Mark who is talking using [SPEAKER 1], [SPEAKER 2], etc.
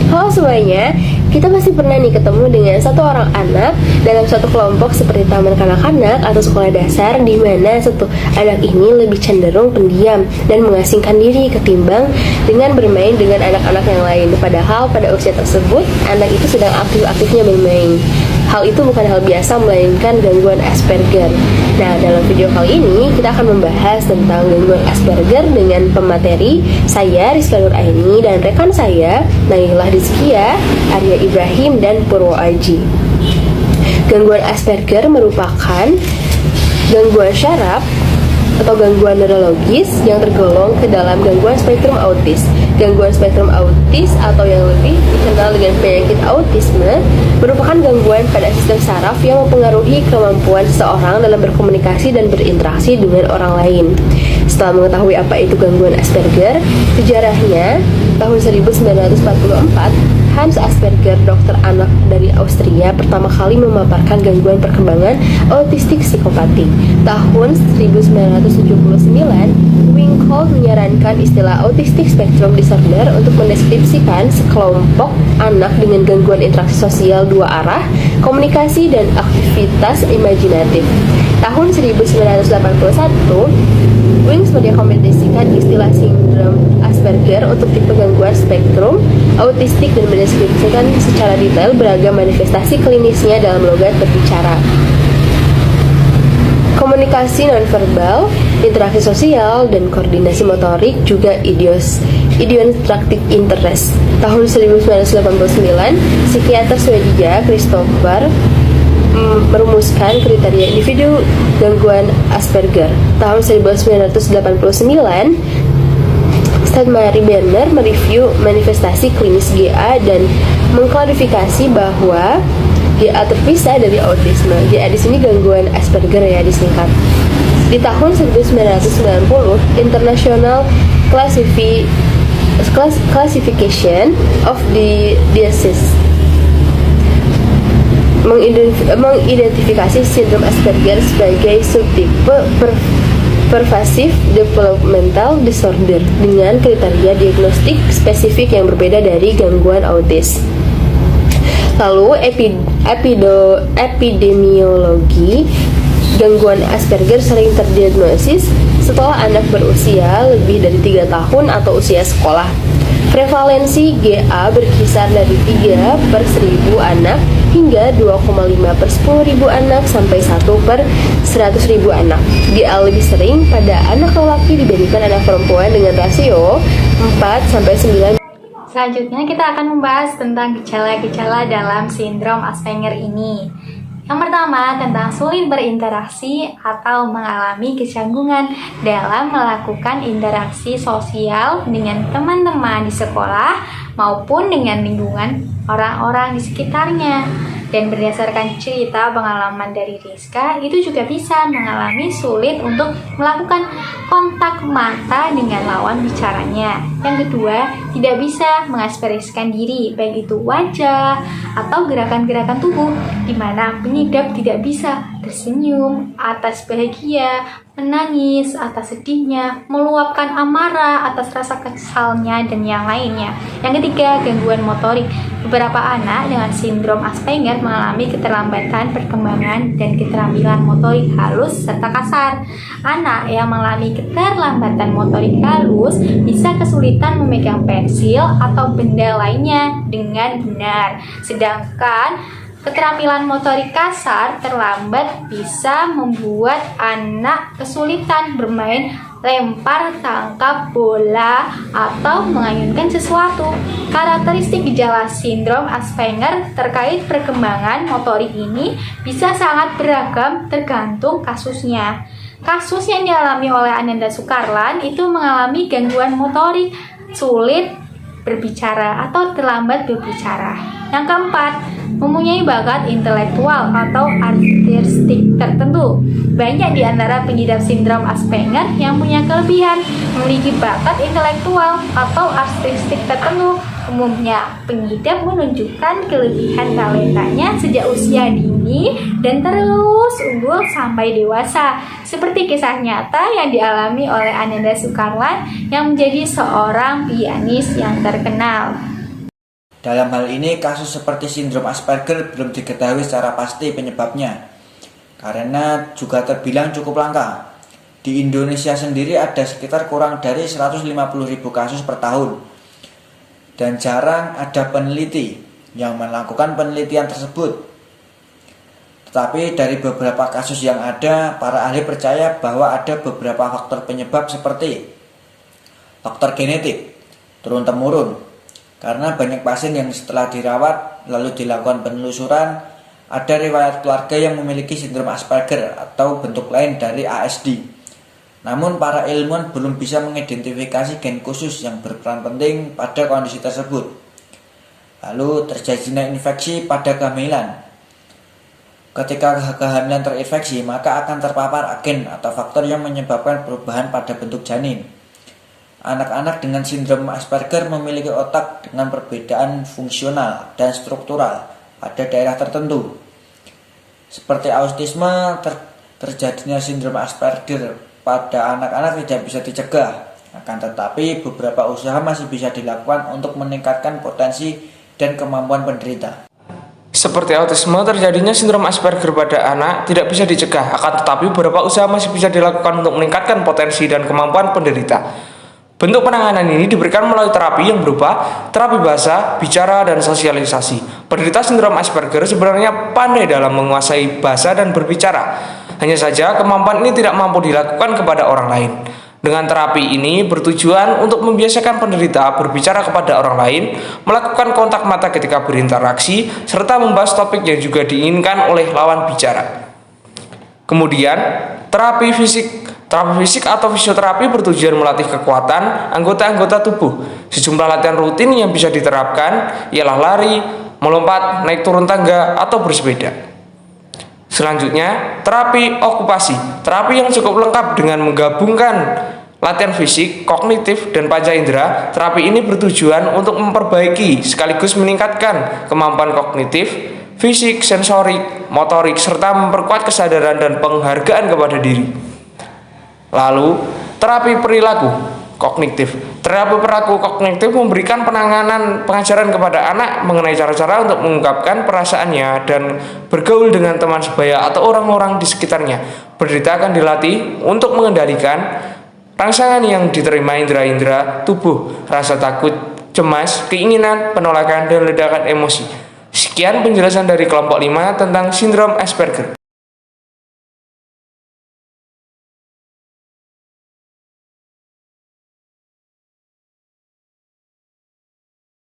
[SPEAKER 1] Halo semuanya, kita pasti pernah nih ketemu dengan satu orang anak dalam suatu kelompok seperti taman kanak-kanak atau sekolah dasar, di mana satu anak ini lebih cenderung pendiam dan mengasingkan diri ketimbang dengan bermain dengan anak-anak yang lain. Padahal pada usia tersebut, anak itu sedang aktif-aktifnya bermain. Hal itu bukan hal biasa, melainkan gangguan Asperger. Nah, dalam video kali ini kita akan membahas tentang gangguan Asperger dengan pemateri saya, Rizka Nur Aini, dan rekan saya, Nailah Rizkia, Arya Ibrahim, dan Purwo Aji. Gangguan Asperger merupakan gangguan syaraf atau gangguan neurologis yang tergolong ke dalam gangguan spektrum autis. Gangguan spektrum autis atau yang lebih dikenal dengan penyakit autisme merupakan gangguan pada sistem saraf yang mempengaruhi kemampuan seseorang dalam berkomunikasi dan berinteraksi dengan orang lain. Setelah mengetahui apa itu gangguan Asperger, sejarahnya tahun 1944 Hans Asperger, dokter anak dari Austria, pertama kali memaparkan gangguan perkembangan autistik psikopati. Tahun 1979, Winkel menyarankan istilah autistic spectrum disorder untuk mendeskripsikan sekelompok anak dengan gangguan interaksi sosial dua arah, komunikasi, dan aktivitas imajinatif. Tahun 1981, Wings merekomendasikan istilah sindrom Asperger untuk tipe gangguan spektrum autistik dan mendeskripsikan secara detail beragam manifestasi klinisnya dalam logat berbicara, komunikasi nonverbal, interaksi sosial, dan koordinasi motorik, juga idiopathic interest. Tahun 1989, psikiater Swedia Christopher merumuskan kriteria individu gangguan Asperger. Tahun 1989, Stadmari Berner mereview manifestasi klinis GA dan mengklarifikasi bahwa GA terpisah dari autisme. GA di sini gangguan Asperger ya disingkat. Di tahun 1990, International Classification of the Disease mengidentifikasi sindrom Asperger sebagai subtipe pervasive developmental disorder dengan kriteria diagnostik spesifik yang berbeda dari gangguan autis. Lalu epidemiologi gangguan Asperger sering terdiagnosis setelah anak berusia lebih dari 3 tahun atau usia sekolah. Prevalensi GA berkisar dari 3 per 1000 anak hingga 2,5 per 10.000 anak sampai 1 per 100.000 anak. GA lebih sering pada anak lelaki dibandingkan anak perempuan dengan rasio 4-9.
[SPEAKER 2] Selanjutnya kita akan membahas tentang gejala-gejala dalam sindrom Asperger ini. Yang pertama, tentang sulit berinteraksi atau mengalami kecanggungan dalam melakukan interaksi sosial dengan teman-teman di sekolah maupun dengan lingkungan orang-orang di sekitarnya. Dan berdasarkan cerita pengalaman dari Rizka, itu juga bisa mengalami sulit untuk melakukan kontak mata dengan lawan bicaranya. Yang kedua, tidak bisa mengekspresikan diri, baik itu wajah atau gerakan-gerakan tubuh, di mana penyidap tidak bisa tersenyum atas bahagia, menangis atas sedihnya, meluapkan amarah atas rasa kesalnya, dan yang lainnya. Yang ketiga, gangguan motorik. Beberapa anak dengan sindrom Asperger mengalami keterlambatan perkembangan dan keterampilan motorik halus serta kasar. Anak yang mengalami keterlambatan motorik halus bisa kesulitan memegang pensil atau benda lainnya dengan benar. Sedangkan keterampilan motorik kasar terlambat bisa membuat anak kesulitan bermain lempar, tangkap bola, atau mengayunkan sesuatu. Karakteristik gejala sindrom Asperger terkait perkembangan motorik ini bisa sangat beragam tergantung kasusnya. Kasus yang dialami oleh Ananda Sukarlan itu mengalami gangguan motorik, sulit berbicara atau terlambat berbicara. Yang keempat, mempunyai bakat intelektual atau artistik tertentu. Banyak di antara pengidap sindrom Asperger yang punya kelebihan memiliki bakat intelektual atau artistik tertentu. Umumnya, pengidap menunjukkan kelebihan talentanya sejak usia dini dan terus unggul sampai dewasa. Seperti kisah nyata yang dialami oleh Ananda Sukarlan yang menjadi seorang pianis yang terkenal.
[SPEAKER 3] Dalam hal ini, kasus seperti sindrom Asperger belum diketahui secara pasti penyebabnya, karena juga terbilang cukup langka. Di Indonesia sendiri ada sekitar kurang dari 150.000 kasus per tahun, dan jarang ada peneliti yang melakukan penelitian tersebut. Tetapi dari beberapa kasus yang ada, para ahli percaya bahwa ada beberapa faktor penyebab seperti faktor genetik, turun-temurun, karena banyak pasien yang setelah dirawat lalu dilakukan penelusuran, ada riwayat keluarga yang memiliki sindrom Asperger atau bentuk lain dari ASD. Namun para ilmuwan belum bisa mengidentifikasi gen khusus yang berperan penting pada kondisi tersebut. Lalu terjadinya infeksi pada kehamilan. Ketika kehamilan terinfeksi, maka akan terpapar agen atau faktor yang menyebabkan perubahan pada bentuk janin. Anak-anak dengan sindrom Asperger memiliki otak dengan perbedaan fungsional dan struktural pada daerah tertentu. Seperti autisme, terjadinya sindrom Asperger pada anak-anak tidak bisa dicegah. Akan tetapi, beberapa usaha masih bisa dilakukan untuk meningkatkan potensi dan kemampuan penderita.
[SPEAKER 4] Seperti autisme, terjadinya sindrom Asperger pada anak tidak bisa dicegah, akan tetapi beberapa usaha masih bisa dilakukan untuk meningkatkan potensi dan kemampuan penderita. Bentuk penanganan ini diberikan melalui terapi yang berupa terapi bahasa, bicara, dan sosialisasi. Penderita sindrom Asperger sebenarnya pandai dalam menguasai bahasa dan berbicara. Hanya saja kemampuan ini tidak mampu dilakukan kepada orang lain. Dengan terapi ini bertujuan untuk membiasakan penderita berbicara kepada orang lain, melakukan kontak mata ketika berinteraksi, serta membahas topik yang juga diinginkan oleh lawan bicara. Kemudian, terapi fisik atau fisioterapi bertujuan melatih kekuatan anggota-anggota tubuh. Sejumlah latihan rutin yang bisa diterapkan ialah lari, melompat, naik turun tangga, atau bersepeda. Selanjutnya, terapi okupasi. Terapi yang cukup lengkap dengan menggabungkan latihan fisik, kognitif, dan panca indera. Terapi ini bertujuan untuk memperbaiki sekaligus meningkatkan kemampuan kognitif, fisik, sensorik, motorik, serta memperkuat kesadaran dan penghargaan kepada diri. Lalu, terapi perilaku kognitif. Terapi perilaku kognitif memberikan pengajaran kepada anak mengenai cara-cara untuk mengungkapkan perasaannya dan bergaul dengan teman sebaya atau orang-orang di sekitarnya. Penderita akan dilatih untuk mengendalikan rangsangan yang diterima indera-indera tubuh, rasa takut, cemas, keinginan, penolakan, dan ledakan emosi. Sekian penjelasan dari kelompok 5 tentang sindrom Asperger.